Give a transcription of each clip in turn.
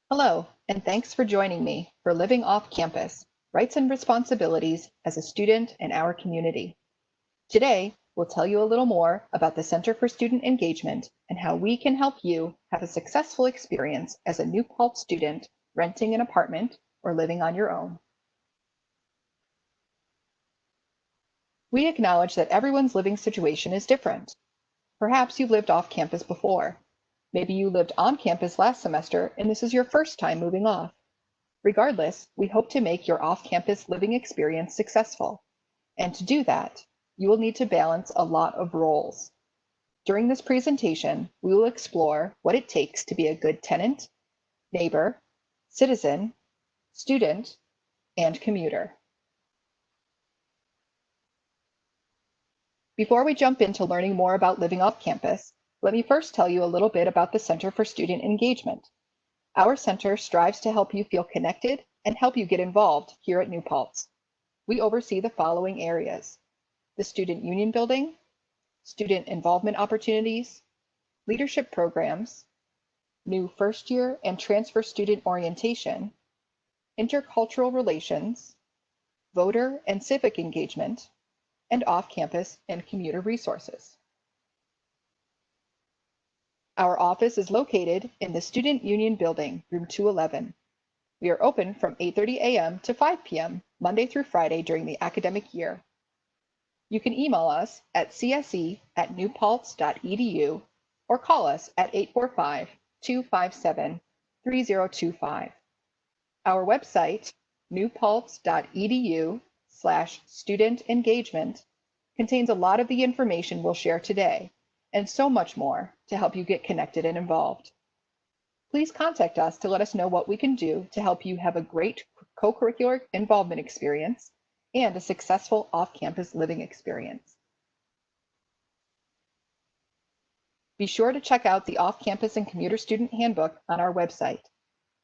Hello, and thanks for joining me for Living Off Campus, Rights and Responsibilities as a Student in Our Community. Today, we'll tell you a little more about the Center for Student Engagement and how we can help you have a successful experience as a New Paltz student renting an apartment or living on your own. We acknowledge that everyone's living situation is different. Perhaps you've lived off campus before. Maybe you lived on campus last semester and this is your first time moving off. Regardless, we hope to make your off-campus living experience successful. And to do that, you will need to balance a lot of roles. During this presentation, we will explore what it takes to be a good tenant, neighbor, citizen, student, and commuter. Before we jump into learning more about living off campus, let me first tell you a little bit about the Center for Student Engagement. Our center strives to help you feel connected and help you get involved here at New Paltz. We oversee the following areas: the Student Union Building, student involvement opportunities, leadership programs, new first year and transfer student orientation, intercultural relations, voter and civic engagement, and off-campus and commuter resources. Our office is located in the Student Union Building, room 211. We are open from 8:30 a.m. to 5 p.m. Monday through Friday during the academic year. You can email us at cse@newpaltz.edu or call us at 845-257-3025. Our website, newpaltz.edu/student engagement, contains a lot of the information we'll share today, and so much more to help you get connected and involved. Please contact us to let us know what we can do to help you have a great co-curricular involvement experience and a successful off-campus living experience. Be sure to check out the Off-Campus and Commuter Student Handbook on our website.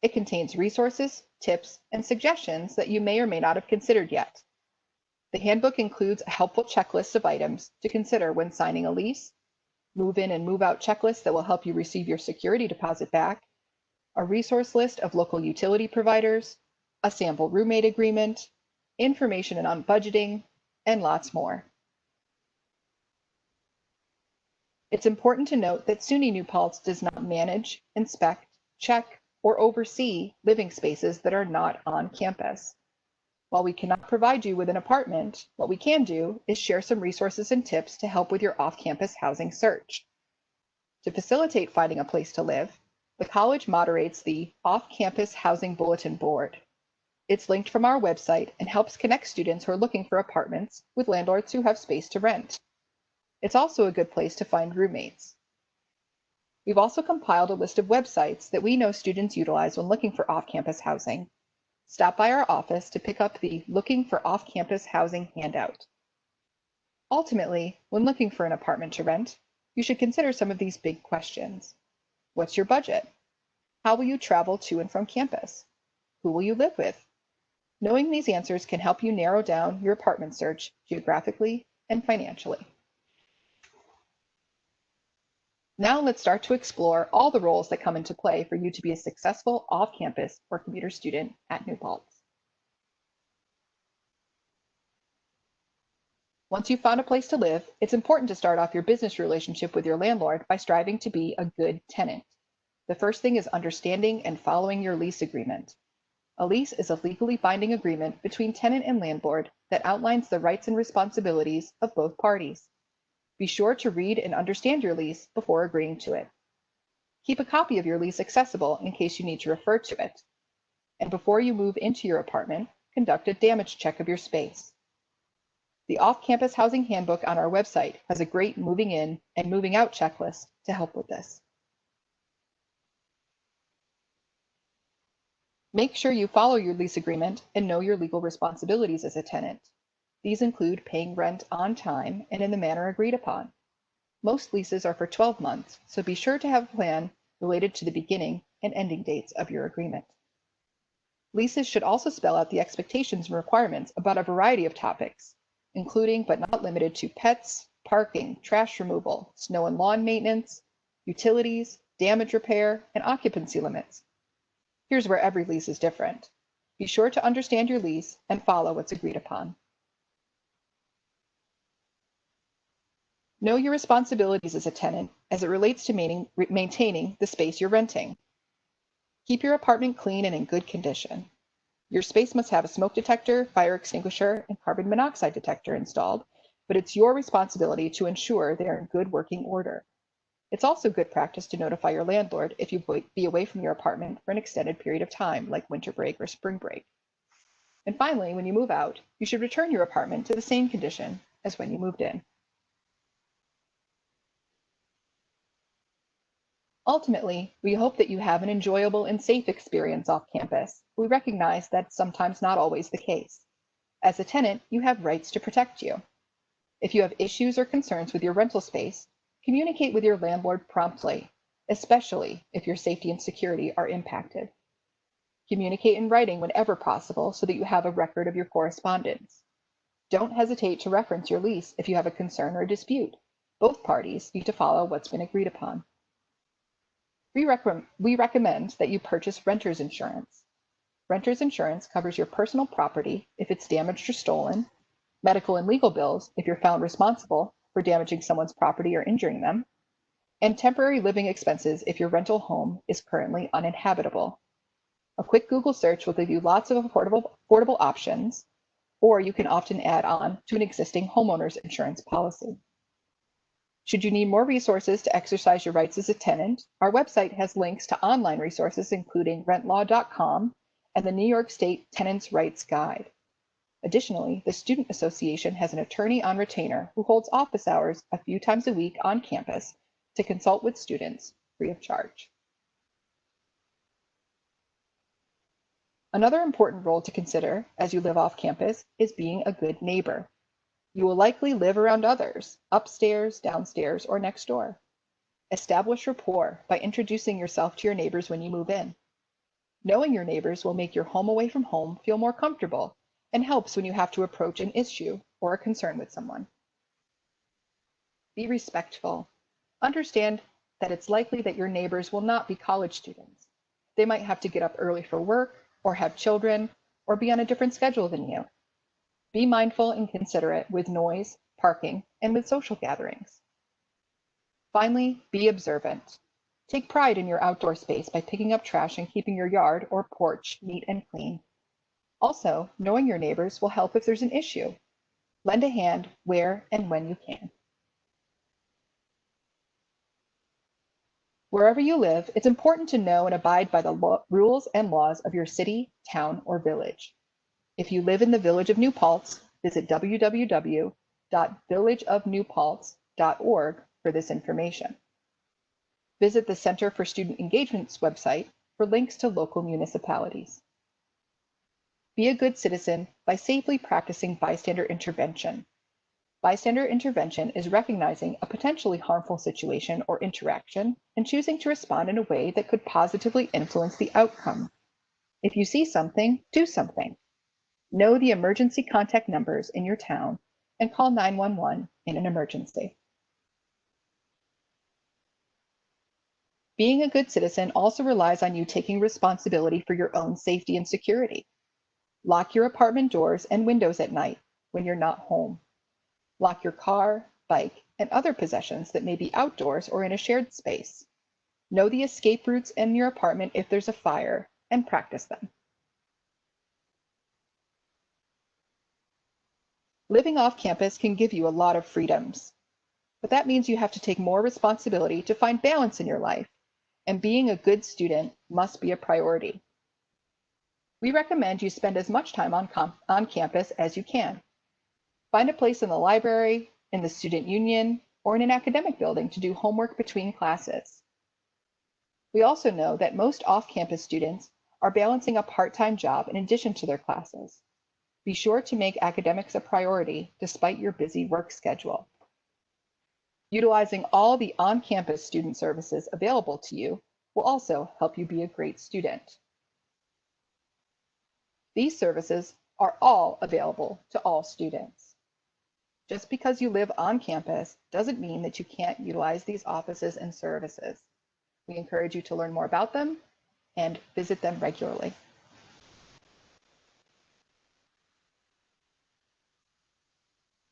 It contains resources, tips, and suggestions that you may or may not have considered yet. The handbook includes a helpful checklist of items to consider when signing a lease, move-in and move-out checklists that will help you receive your security deposit back, a resource list of local utility providers, a sample roommate agreement, information on budgeting, and lots more. It's important to note that SUNY New Paltz does not manage, inspect, check, or oversee living spaces that are not on campus. While we cannot provide you with an apartment, what we can do is share some resources and tips to help with your off-campus housing search. To facilitate finding a place to live, the college moderates the Off-Campus Housing Bulletin Board. It's linked from our website and helps connect students who are looking for apartments with landlords who have space to rent. It's also a good place to find roommates. We've also compiled a list of websites that we know students utilize when looking for off-campus housing. Stop by our office to pick up the Looking for Off-Campus Housing handout. Ultimately, when looking for an apartment to rent, you should consider some of these big questions. What's your budget? How will you travel to and from campus? Who will you live with? Knowing these answers can help you narrow down your apartment search geographically and financially. Now let's start to explore all the roles that come into play for you to be a successful off-campus or commuter student at New Paltz. Once you've found a place to live, it's important to start off your business relationship with your landlord by striving to be a good tenant. The first thing is understanding and following your lease agreement. A lease is a legally binding agreement between tenant and landlord that outlines the rights and responsibilities of both parties. Be sure to read and understand your lease before agreeing to it. Keep a copy of your lease accessible in case you need to refer to it. And before you move into your apartment, conduct a damage check of your space. The Off-Campus Housing Handbook on our website has a great moving in and moving out checklist to help with this. Make sure you follow your lease agreement and know your legal responsibilities as a tenant. These include paying rent on time and in the manner agreed upon. Most leases are for 12 months, so be sure to have a plan related to the beginning and ending dates of your agreement. Leases should also spell out the expectations and requirements about a variety of topics, including but not limited to pets, parking, trash removal, snow and lawn maintenance, utilities, damage repair, and occupancy limits. Here's where every lease is different. Be sure to understand your lease and follow what's agreed upon. Know your responsibilities as a tenant as it relates to maintaining the space you're renting. Keep your apartment clean and in good condition. Your space must have a smoke detector, fire extinguisher, and carbon monoxide detector installed, but it's your responsibility to ensure they are in good working order. It's also good practice to notify your landlord if you be away from your apartment for an extended period of time, like winter break or spring break. And finally, when you move out, you should return your apartment to the same condition as when you moved in. Ultimately, we hope that you have an enjoyable and safe experience off campus. We recognize that's sometimes not always the case. As a tenant, you have rights to protect you. If you have issues or concerns with your rental space, communicate with your landlord promptly, especially if your safety and security are impacted. Communicate in writing whenever possible so that you have a record of your correspondence. Don't hesitate to reference your lease if you have a concern or a dispute. Both parties need to follow what's been agreed upon. We recommend that you purchase renter's insurance. Renter's insurance covers your personal property if it's damaged or stolen, medical and legal bills if you're found responsible for damaging someone's property or injuring them, and temporary living expenses if your rental home is currently uninhabitable. A quick Google search will give you lots of affordable options, or you can often add on to an existing homeowner's insurance policy. Should you need more resources to exercise your rights as a tenant, our website has links to online resources including rentlaw.com and the New York State Tenants' Rights Guide. Additionally, the Student Association has an attorney on retainer who holds office hours a few times a week on campus to consult with students free of charge. Another important role to consider as you live off campus is being a good neighbor. You will likely live around others, upstairs, downstairs, or next door. Establish rapport by introducing yourself to your neighbors when you move in. Knowing your neighbors will make your home away from home feel more comfortable and helps when you have to approach an issue or a concern with someone. Be respectful. Understand that it's likely that your neighbors will not be college students. They might have to get up early for work, or have children, or be on a different schedule than you. Be mindful and considerate with noise, parking, and with social gatherings. Finally, be observant. Take pride in your outdoor space by picking up trash and keeping your yard or porch neat and clean. Also, knowing your neighbors will help if there's an issue. Lend a hand where and when you can. Wherever you live, it's important to know and abide by the rules and laws of your city, town, or village. If you live in the Village of New Paltz, visit www.villageofnewpaltz.org for this information. Visit the Center for Student Engagement's website for links to local municipalities. Be a good citizen by safely practicing bystander intervention. Bystander intervention is recognizing a potentially harmful situation or interaction and choosing to respond in a way that could positively influence the outcome. If you see something, do something. Know the emergency contact numbers in your town and call 911 in an emergency. Being a good citizen also relies on you taking responsibility for your own safety and security. Lock your apartment doors and windows at night when you're not home. Lock your car, bike, and other possessions that may be outdoors or in a shared space. Know the escape routes in your apartment if there's a fire, and practice them. Living off campus can give you a lot of freedoms, but that means you have to take more responsibility to find balance in your life, and being a good student must be a priority. We recommend you spend as much time on campus as you can. Find a place in the library, in the student union, or in an academic building to do homework between classes. We also know that most off-campus students are balancing a part-time job in addition to their classes. Be sure to make academics a priority despite your busy work schedule. Utilizing all the on-campus student services available to you will also help you be a great student. These services are all available to all students. Just because you live on campus doesn't mean that you can't utilize these offices and services. We encourage you to learn more about them and visit them regularly.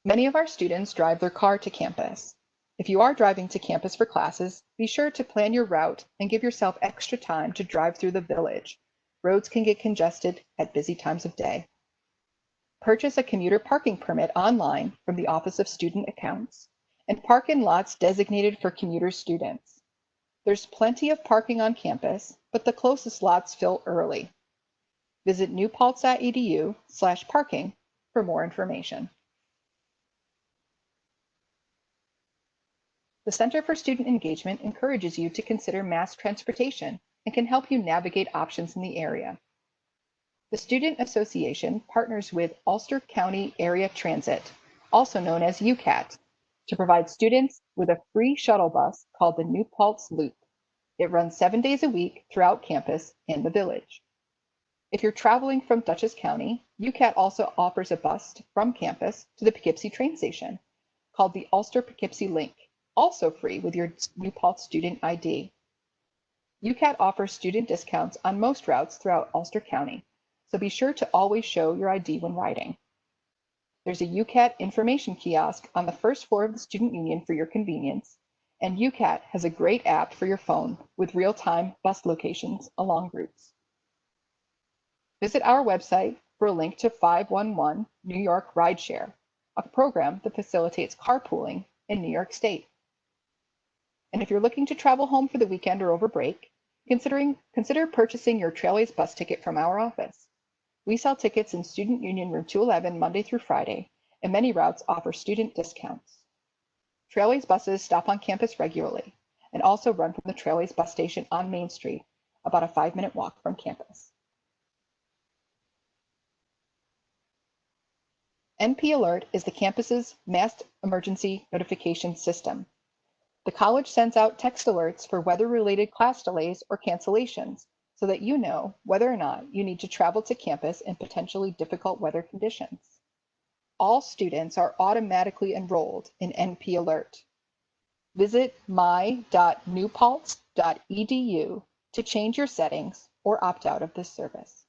Many of our students drive their car to campus. If you are driving to campus for classes, be sure to plan your route and give yourself extra time to drive through the village. Roads can get congested at busy times of day. Purchase a commuter parking permit online from the Office of Student Accounts and park in lots designated for commuter students. There's plenty of parking on campus, but the closest lots fill early. Visit newpaltz.edu/parking for more information. The Center for Student Engagement encourages you to consider mass transportation and can help you navigate options in the area. The Student Association partners with Ulster County Area Transit, also known as UCAT, to provide students with a free shuttle bus called the New Paltz Loop. It runs 7 days a week throughout campus and the village. If you're traveling from Dutchess County, UCAT also offers a bus from campus to the Poughkeepsie train station called the Ulster Poughkeepsie Link, also free with your New Paltz student ID. UCAT offers student discounts on most routes throughout Ulster County, so be sure to always show your ID when riding. There's a UCAT information kiosk on the first floor of the Student Union for your convenience, and UCAT has a great app for your phone with real-time bus locations along routes. Visit our website for a link to 511 New York Rideshare, a program that facilitates carpooling in New York State. And if you're looking to travel home for the weekend or over break, consider purchasing your Trailways bus ticket from our office. We sell tickets in Student Union Room 211 Monday through Friday, and many routes offer student discounts. Trailways buses stop on campus regularly and also run from the Trailways bus station on Main Street, about a 5-minute walk from campus. NP Alert is the campus's mass emergency notification system. The college sends out text alerts for weather-related class delays or cancellations so that you know whether or not you need to travel to campus in potentially difficult weather conditions. All students are automatically enrolled in NP Alert. Visit my.newpaltz.edu to change your settings or opt out of this service.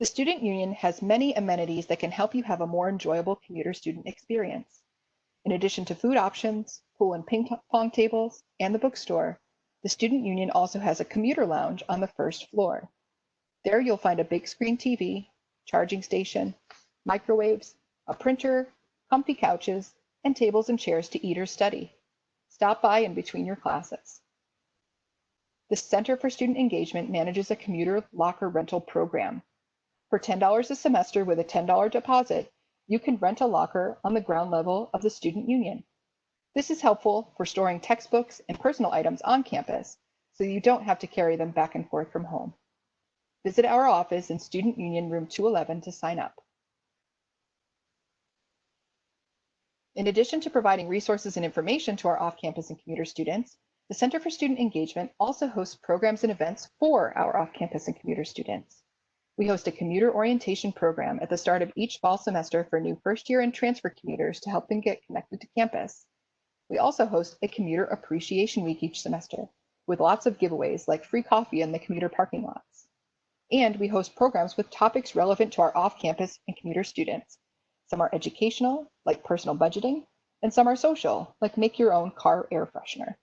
The Student Union has many amenities that can help you have a more enjoyable commuter student experience. In addition to food options, pool and ping pong tables, and the bookstore, the Student Union also has a commuter lounge on the first floor. There you'll find a big screen TV, charging station, microwaves, a printer, comfy couches, and tables and chairs to eat or study. Stop by in between your classes. The Center for Student Engagement manages a commuter locker rental program. For $10 a semester with a $10 deposit, you can rent a locker on the ground level of the Student Union. This is helpful for storing textbooks and personal items on campus, so you don't have to carry them back and forth from home. Visit our office in Student Union Room 211 to sign up. In addition to providing resources and information to our off-campus and commuter students, the Center for Student Engagement also hosts programs and events for our off-campus and commuter students. We host a commuter orientation program at the start of each fall semester for new first-year and transfer commuters to help them get connected to campus. We also host a commuter appreciation week each semester with lots of giveaways like free coffee in the commuter parking lots. And we host programs with topics relevant to our off-campus and commuter students. Some are educational, like personal budgeting, and some are social, like make your own car air freshener.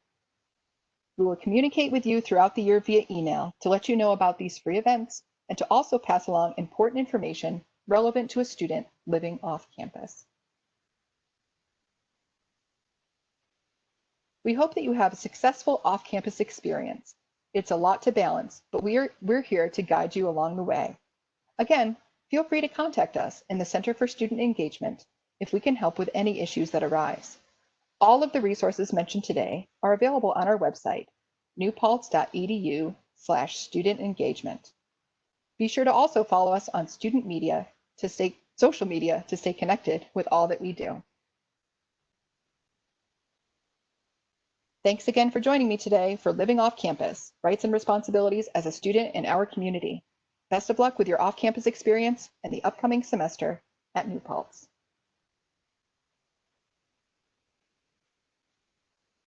We will communicate with you throughout the year via email to let you know about these free events and to also pass along important information relevant to a student living off campus. We hope that you have a successful off-campus experience. It's a lot to balance, but we're here to guide you along the way. Again, feel free to contact us in the Center for Student Engagement if we can help with any issues that arise. All of the resources mentioned today are available on our website, newpaltz.edu/student engagement. Be sure to also follow us on social media to stay connected with all that we do. Thanks again for joining me today for Living Off Campus, Rights and Responsibilities as a Student in Our Community. Best of luck with your off-campus experience and the upcoming semester at New Paltz.